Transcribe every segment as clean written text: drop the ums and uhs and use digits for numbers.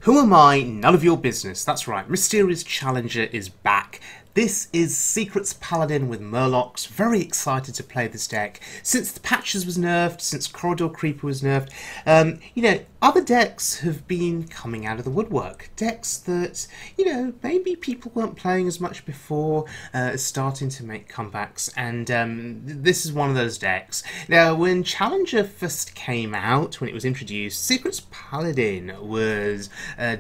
Who am I? None of your business. That's right, Mysterious Challenger is back. This is Secrets Paladin with Murlocs. Very excited to play this deck. Since the Patches was nerfed, since Corridor Creeper was nerfed, you know, other decks have been coming out of the woodwork. Decks that, you know, maybe people weren't playing as much before, starting to make comebacks, and this is one of those decks. Now, when Challenger first came out, when it was introduced, Secrets Paladin was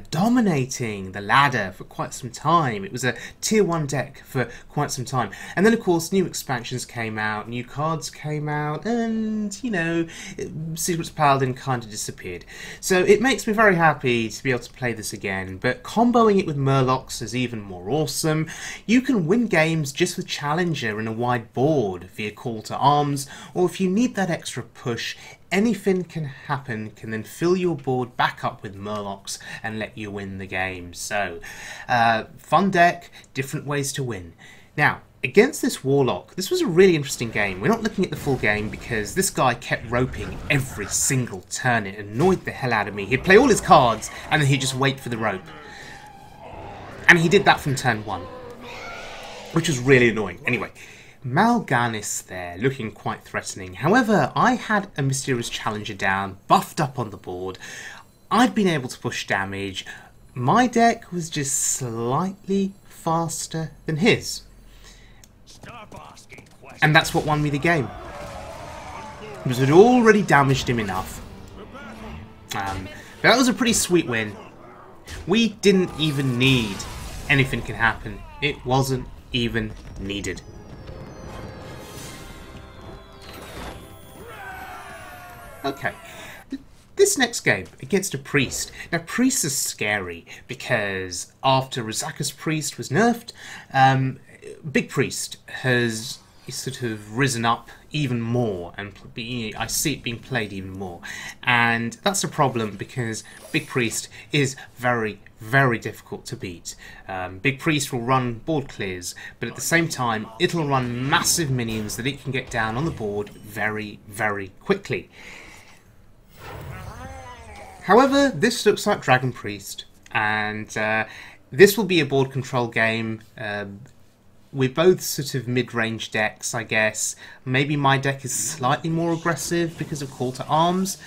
dominating the ladder for quite some time. It was a tier 1 deck for quite some time, and then of course new expansions came out, new cards came out, and you know, Secrets Paladin kind of disappeared. So it makes me very happy to be able to play this again, but comboing it with Murlocs is even more awesome. You can win games just with Challenger in a wide board via Call to Arms, or if you need that extra push, Anyfin can then fill your board back up with Murlocs and let you win the game. So, fun deck, different ways to win. Now, against this Warlock, this was a really interesting game. We're not looking at the full game because this guy kept roping every single turn. It annoyed the hell out of me. He'd play all his cards and then he'd just wait for the rope. And he did that from turn 1, which was really annoying. Anyway, Mal'Ganis there, looking quite threatening. However, I had a Mysterious Challenger down, buffed up on the board. I'd been able to push damage. My deck was just slightly faster than his. And that's what won me the game. Because we'd already damaged him enough. But that was a pretty sweet win. We didn't even need Anything Can Happen. It wasn't even needed. Okay, this next game against a Priest. Now, Priest is scary because after Rizaka's Priest was nerfed, Big Priest has sort of risen up even more, and I see it being played even more. And that's a problem because Big Priest is very, very difficult to beat. Big Priest will run board clears, but at the same time, it'll run massive minions that it can get down on the board very, very quickly. However, this looks like Dragon Priest, and this will be a board control game. We're both sort of mid-range decks, I guess. Maybe my deck is slightly more aggressive because of Call to Arms,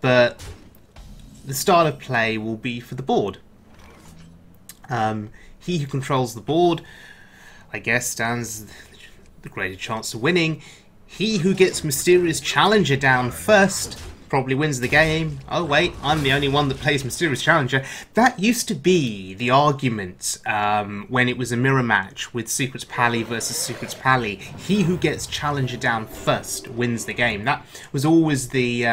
but the style of play will be for the board. He who controls the board, I guess, stands the greater chance of winning. He who gets Mysterious Challenger down first probably wins the game. Oh wait, I'm the only one that plays Mysterious Challenger. That used to be the argument when it was a mirror match with Secrets Pally versus Secrets Pally. He who gets Challenger down first wins the game. That was always the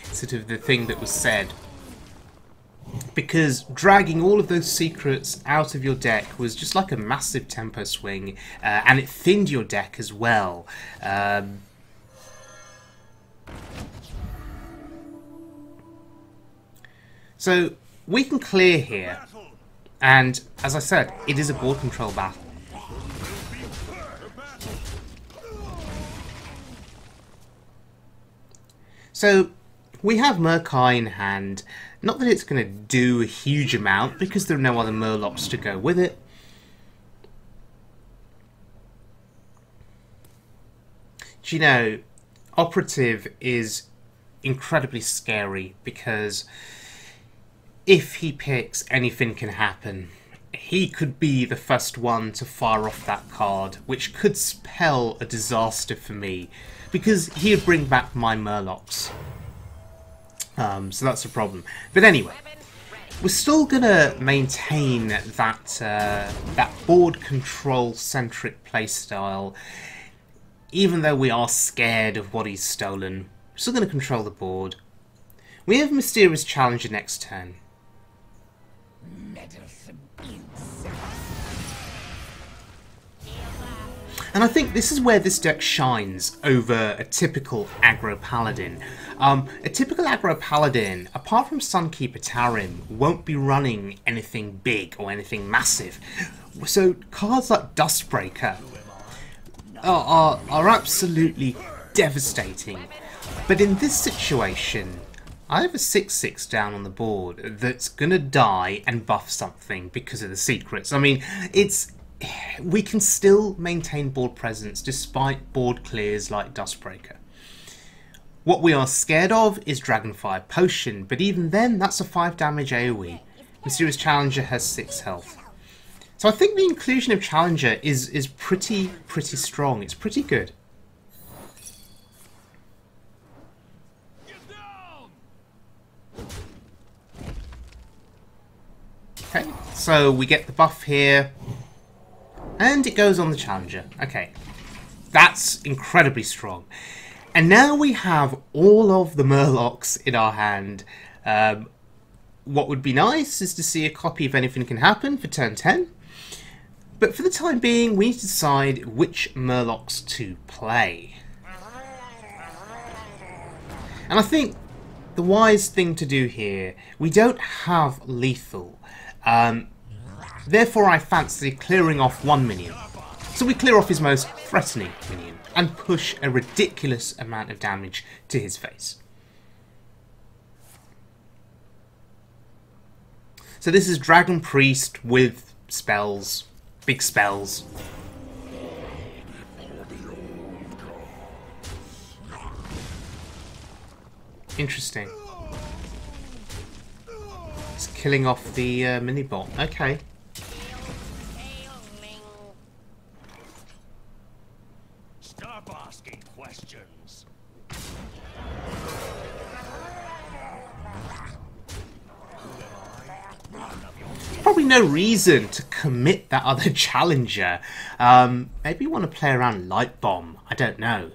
sort of the thing that was said. Because dragging all of those secrets out of your deck was just like a massive tempo swing, and it thinned your deck as well. So we can clear here, and as I said, it is a board control battle. So we have Murkai in hand. Not that it's going to do a huge amount because there are no other Murlocs to go with it. Do you know, Operative is incredibly scary because if he picks Anything Can Happen, he could be the first one to fire off that card, which could spell a disaster for me, because he would bring back my Murlocs. So that's a problem. But anyway, we're still going to maintain that, that board control-centric playstyle, even though we are scared of what he's stolen. We're still going to control the board. We have Mysterious Challenger next turn. And I think this is where this deck shines over a typical aggro Paladin. A typical aggro Paladin, apart from Sunkeeper Tarim, won't be running anything big or anything massive. So cards like Dustbreaker are absolutely devastating. But in this situation, I have a 6/6 down on the board that's gonna die and buff something because of the secrets. I mean, we can still maintain board presence despite board clears like Dustbreaker. What we are scared of is Dragonfire Potion, but even then, that's a 5 damage AoE. Mysterious Challenger has 6 health. So I think the inclusion of Challenger is pretty strong. It's pretty good. Okay, so we get the buff here, and it goes on the Challenger. Okay, that's incredibly strong. And now we have all of the Murlocs in our hand. What would be nice is to see a copy of Anyfin Can Happen for turn 10. But for the time being, we need to decide which Murlocs to play. And I think the wise thing to do here, we don't have lethal. Therefore I fancy clearing off one minion. So we clear off his most threatening minion and push a ridiculous amount of damage to his face. So this is Dragon Priest with spells, big spells. Interesting. It's killing off the mini-bot. Okay. Stop asking questions. Probably no reason to commit that other challenger. Maybe you want to play around Light Bomb. I don't know.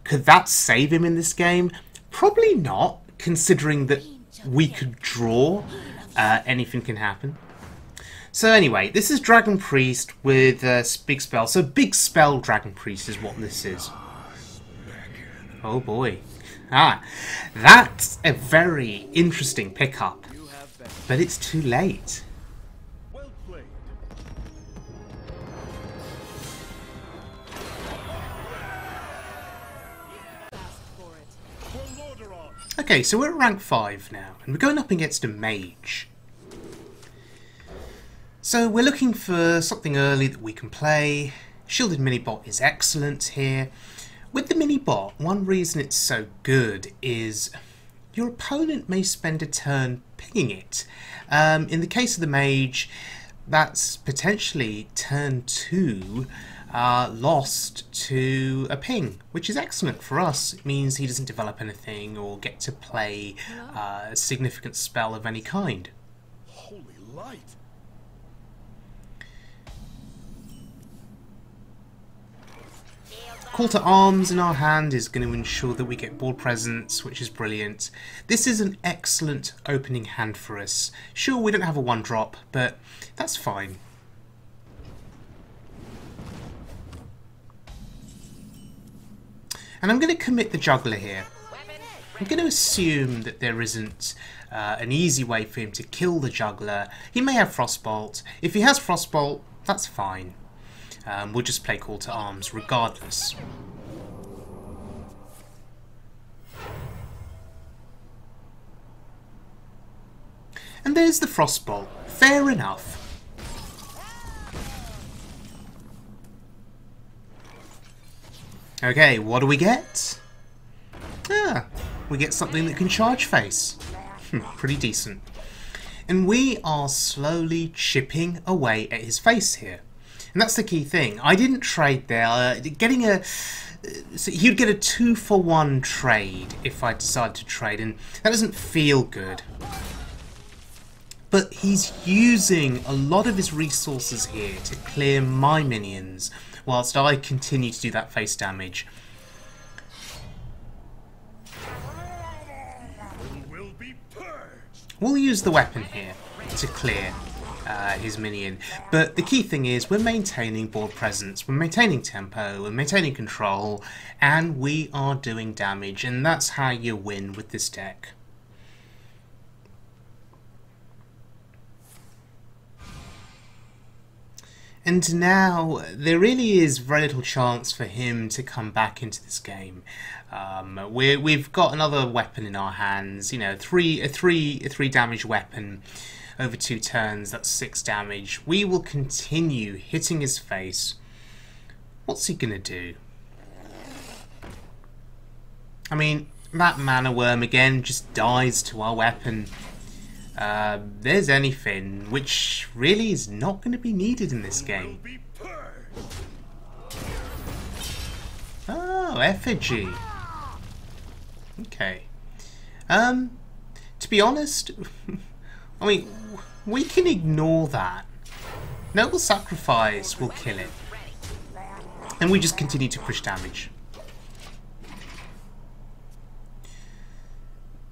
Could that save him in this game? Probably not, considering that we could draw. Anything can happen. So anyway, this is Dragon Priest with big spell. So big spell Dragon Priest is what this is. Oh boy. That's a very interesting pickup. But it's too late. Okay, so we're at rank 5 now, and we're going up against a mage. So we're looking for something early that we can play. Shielded Minibot is excellent here. With the Minibot, one reason it's so good is your opponent may spend a turn pinging it. In the case of the mage, that's potentially turn 2 lost to a ping, which is excellent for us. It means he doesn't develop anything or get to play a significant spell of any kind. Holy light! Call to Arms in our hand is going to ensure that we get board presence, which is brilliant. This is an excellent opening hand for us. Sure, we don't have a 1-drop, but that's fine. And I'm going to commit the Juggler here. I'm going to assume that there isn't an easy way for him to kill the Juggler. He may have Frostbolt. If he has Frostbolt, that's fine. We'll just play Call to Arms regardless. And there's the Frostbolt. Fair enough. Okay, what do we get? We get something that can charge face. Pretty decent. And we are slowly chipping away at his face here. And that's the key thing. I didn't trade there. Getting a... So he'd get a 2-for-1 trade if I decide to trade, and that doesn't feel good. But he's using a lot of his resources here to clear my minions, whilst I continue to do that face damage. We'll use the weapon here to clear his minion, but the key thing is we're maintaining board presence, we're maintaining tempo, we're maintaining control, and we are doing damage, and that's how you win with this deck. And now there really is very little chance for him to come back into this game. We've got another weapon in our hands. You know, a three damage weapon over 2 turns. That's 6 damage. We will continue hitting his face. What's he gonna do? I mean, that mana worm again just dies to our weapon. There's Anyfin, which really is not going to be needed in this game. Oh, effigy. Okay. To be honest, I mean, we can ignore that. Noble Sacrifice will kill it. And we just continue to push damage.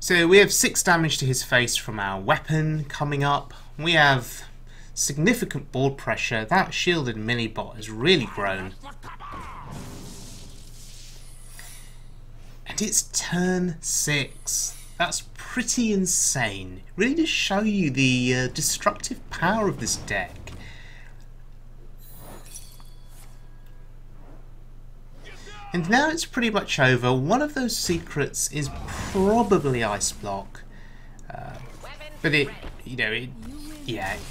So we have 6 damage to his face from our weapon coming up. We have significant board pressure. That shielded mini-bot has really grown. And it's turn 6. That's pretty insane. Really to show you the destructive power of this deck. And now it's pretty much over. One of those secrets is probably Ice Block. But it, you know,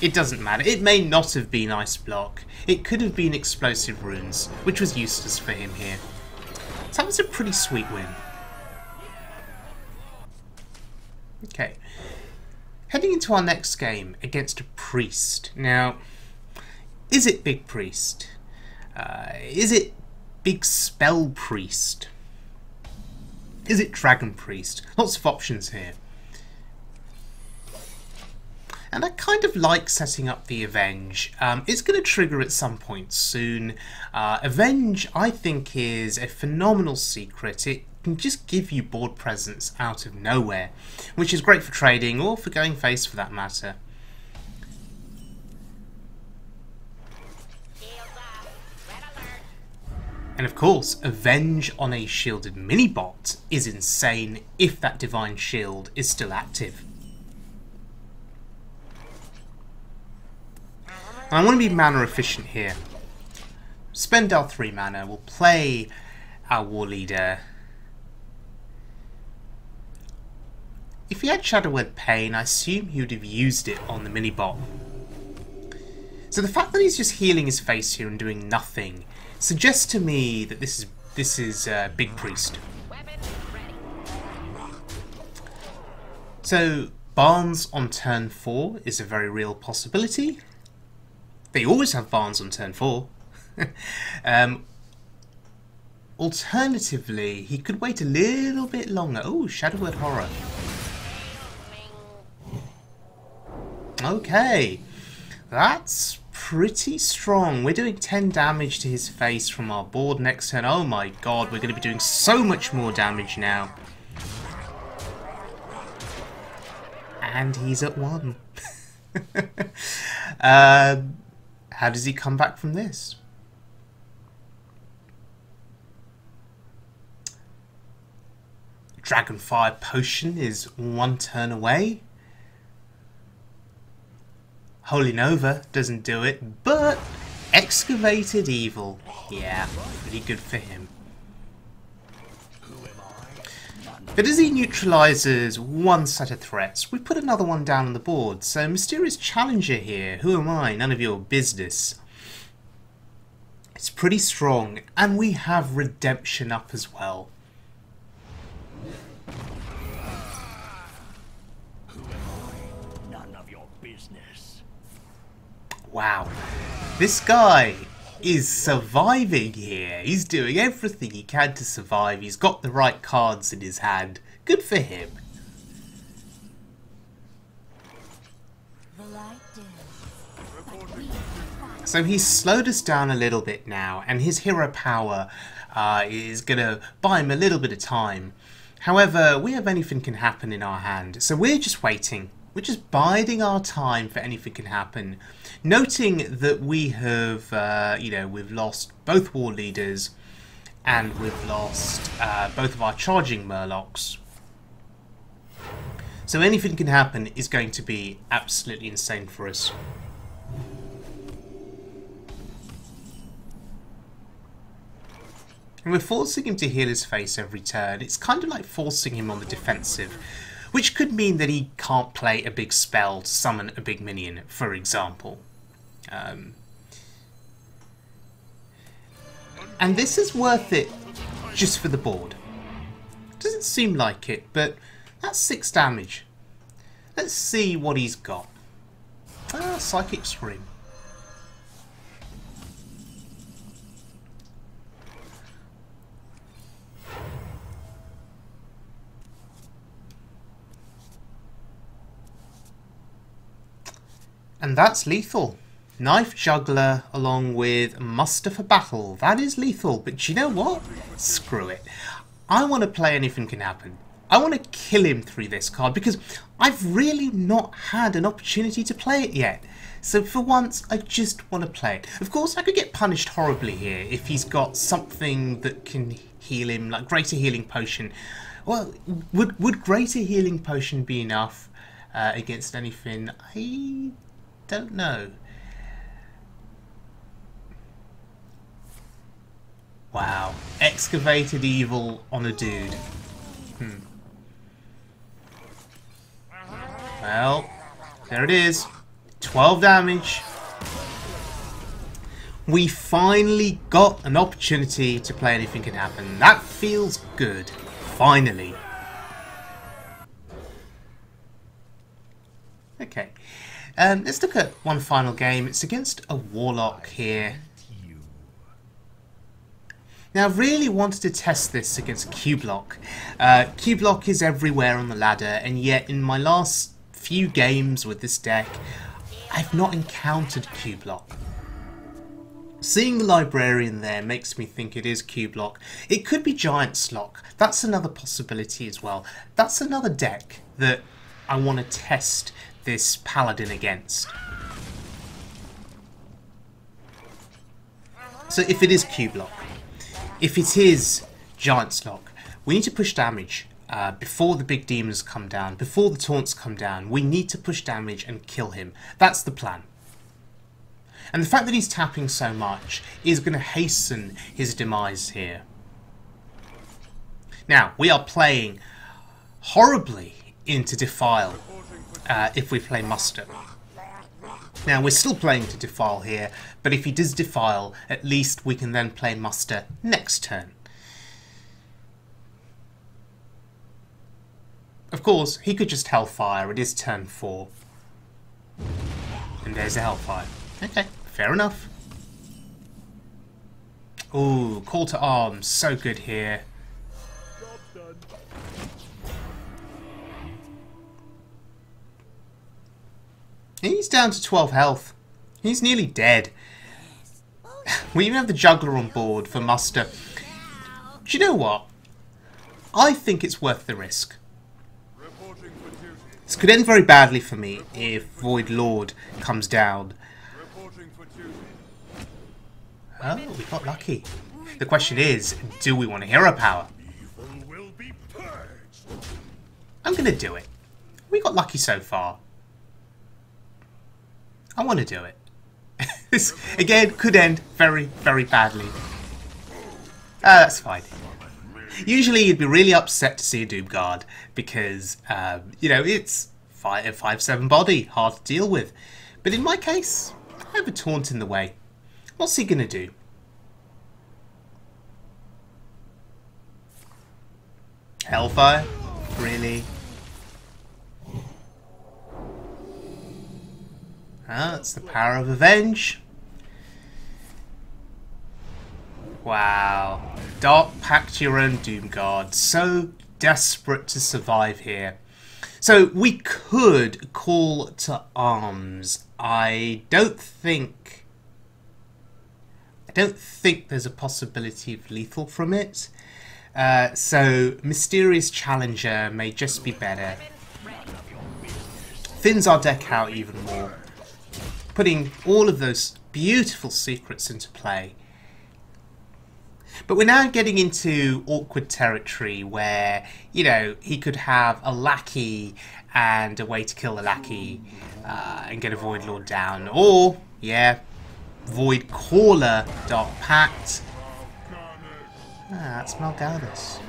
it doesn't matter. It may not have been Ice Block. It could have been Explosive Runes, which was useless for him here. So that was a pretty sweet win. Okay. Heading into our next game against a Priest. Now, is it Big Priest? Is it Big Spell Priest? Is it Dragon Priest? Lots of options here. And I kind of like setting up the Avenge. It's going to trigger at some point soon. Avenge, I think, is a phenomenal secret. It can just give you board presence out of nowhere, which is great for trading or for going face for that matter. And of course, Avenge on a shielded mini-bot is insane if that Divine Shield is still active. And I want to be mana efficient here. Spend our 3 mana, we'll play our War Leader. If he had Shadow Word Pain, I assume he would have used it on the mini-bot. So the fact that he's just healing his face here and doing nothing suggests to me that this is Big Priest. So Barnes on turn 4 is a very real possibility. They always have Barnes on turn 4. Alternatively, he could wait a little bit longer. Oh, Shadow Word Horror. Okay, that's pretty strong. We're doing 10 damage to his face from our board next turn. Oh my god, we're going to be doing so much more damage now. And he's at 1. How does he come back from this? Dragonfire Potion is 1 turn away. Holy Nova doesn't do it, but Excavated Evil, yeah, pretty good for him. But as he neutralises 1 set of threats, we put another one down on the board. So Mysterious Challenger here, who am I? None of your business. It's pretty strong, and we have Redemption up as well. Wow, this guy is surviving here. He's doing everything he can to survive. He's got the right cards in his hand. Good for him. So he's slowed us down a little bit now, and his hero power is going to buy him a little bit of time. However, we have Anything Can Happen in our hand, so we're just waiting. We're just biding our time for Anything Can Happen. Noting that we have, you know, we've lost both War Leaders and we've lost both of our charging Murlocs. So Anything Can Happen is going to be absolutely insane for us. And we're forcing him to heal his face every turn. It's kind of like forcing him on the defensive, which could mean that he can't play a big spell to summon a big minion, for example. And this is worth it just for the board. Doesn't seem like it, but that's 6 damage. Let's see what he's got. Psychic Scream. And that's lethal. Knife Juggler along with Muster for Battle. That is lethal, but you know what? Screw it. I want to play Anyfin Can Happen. I want to kill him through this card because I've really not had an opportunity to play it yet. So for once, I just want to play it. Of course, I could get punished horribly here if he's got something that can heal him, like Greater Healing Potion. Well, would Greater Healing Potion be enough against Anyfin? I don't know. Wow. Excavated Evil on a dude. Well, there it is. 12 damage. We finally got an opportunity to play Anyfin Can Happen. That feels good. Finally. Okay. Let's look at one final game. It's against a Warlock here. Now, I really wanted to test this against Q-Block. Q-Block is everywhere on the ladder, and yet in my last few games with this deck, I've not encountered Q-Block. Seeing the Librarian there makes me think it is Q-Block. It could be Giant Slock. That's another possibility as well. That's another deck that I want to test this Paladin against. So if it is Q-Block, if it is Giant Slock, we need to push damage before the big demons come down, before the taunts come down. We need to push damage and kill him. That's the plan. And the fact that he's tapping so much is going to hasten his demise here. Now, we are playing horribly into Defile if we play Muster. Now, we're still playing to Defile here, but if he does Defile, at least we can then play Muster next turn. Of course, he could just Hellfire. It is turn 4. And there's a Hellfire. Okay, fair enough. Ooh, Call to Arms. So good here. He's down to 12 health. He's nearly dead. We even have the Juggler on board for Muster. Do you know what? I think it's worth the risk. This could end very badly for me if Voidlord comes down. Oh, we got lucky. The question is, do we want a hero power? I'm going to do it. We got lucky so far. I want to do it. This, again, could end very, very badly. That's fine. Usually you'd be really upset to see a Doom Guard because, you know, it's 5/7 body, hard to deal with. But in my case, I have a taunt in the way. What's he going to do? Hellfire? Really? Ah, that's the power of Avenge. Wow. Dark Pact your own Doom Guard. So desperate to survive here. So we could Call to Arms. I don't think there's a possibility of lethal from it. So Mysterious Challenger may just be better. Thins our deck out even more, putting all of those beautiful secrets into play. But we're now getting into awkward territory where, you know, he could have a lackey and a way to kill the lackey and get a Voidlord down. Or, yeah, Void Caller Dark Pact. That's Mal'Ganis.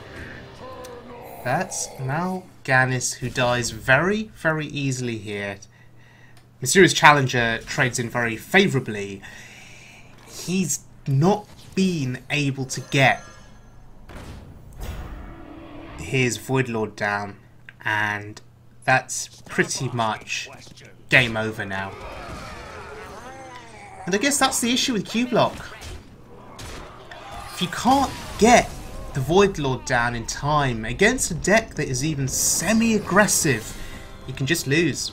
That's Mal'Ganis, who dies very, very easily here. Mysterious Challenger trades in very favourably. He's not been able to get his Voidlord down, and that's pretty much game over now. And I guess that's the issue with Q-Block. If you can't get the Voidlord down in time against a deck that is even semi-aggressive, you can just lose.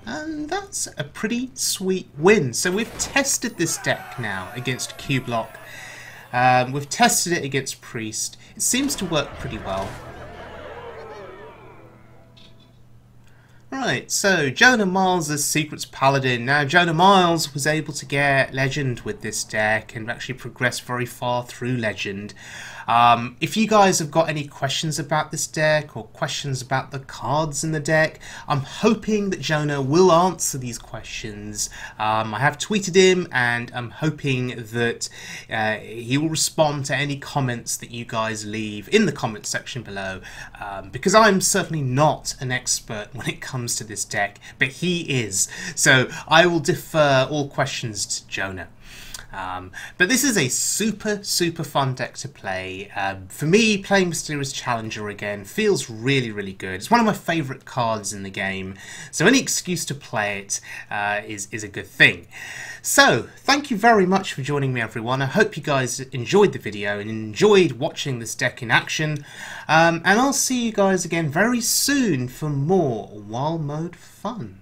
And that's a pretty sweet win. So we've tested this deck now against Q-Block. We've tested it against Priest. It seems to work pretty well. Right, so Jonah Miles' Secrets Paladin. Now, Jonah Miles was able to get Legend with this deck and actually progress very far through Legend. If you guys have got any questions about this deck or questions about the cards in the deck, I'm hoping that Jonah will answer these questions. I have tweeted him, and I'm hoping that he will respond to any comments that you guys leave in the comment section below, because I'm certainly not an expert when it comes to this deck, but he is. So I will defer all questions to Jonah. But this is a super fun deck to play. For me, playing Mysterious Challenger again feels really good. It's one of my favourite cards in the game, so any excuse to play it is a good thing. So, thank you very much for joining me, everyone. I hope you guys enjoyed the video and enjoyed watching this deck in action. And I'll see you guys again very soon for more Wild Mode fun.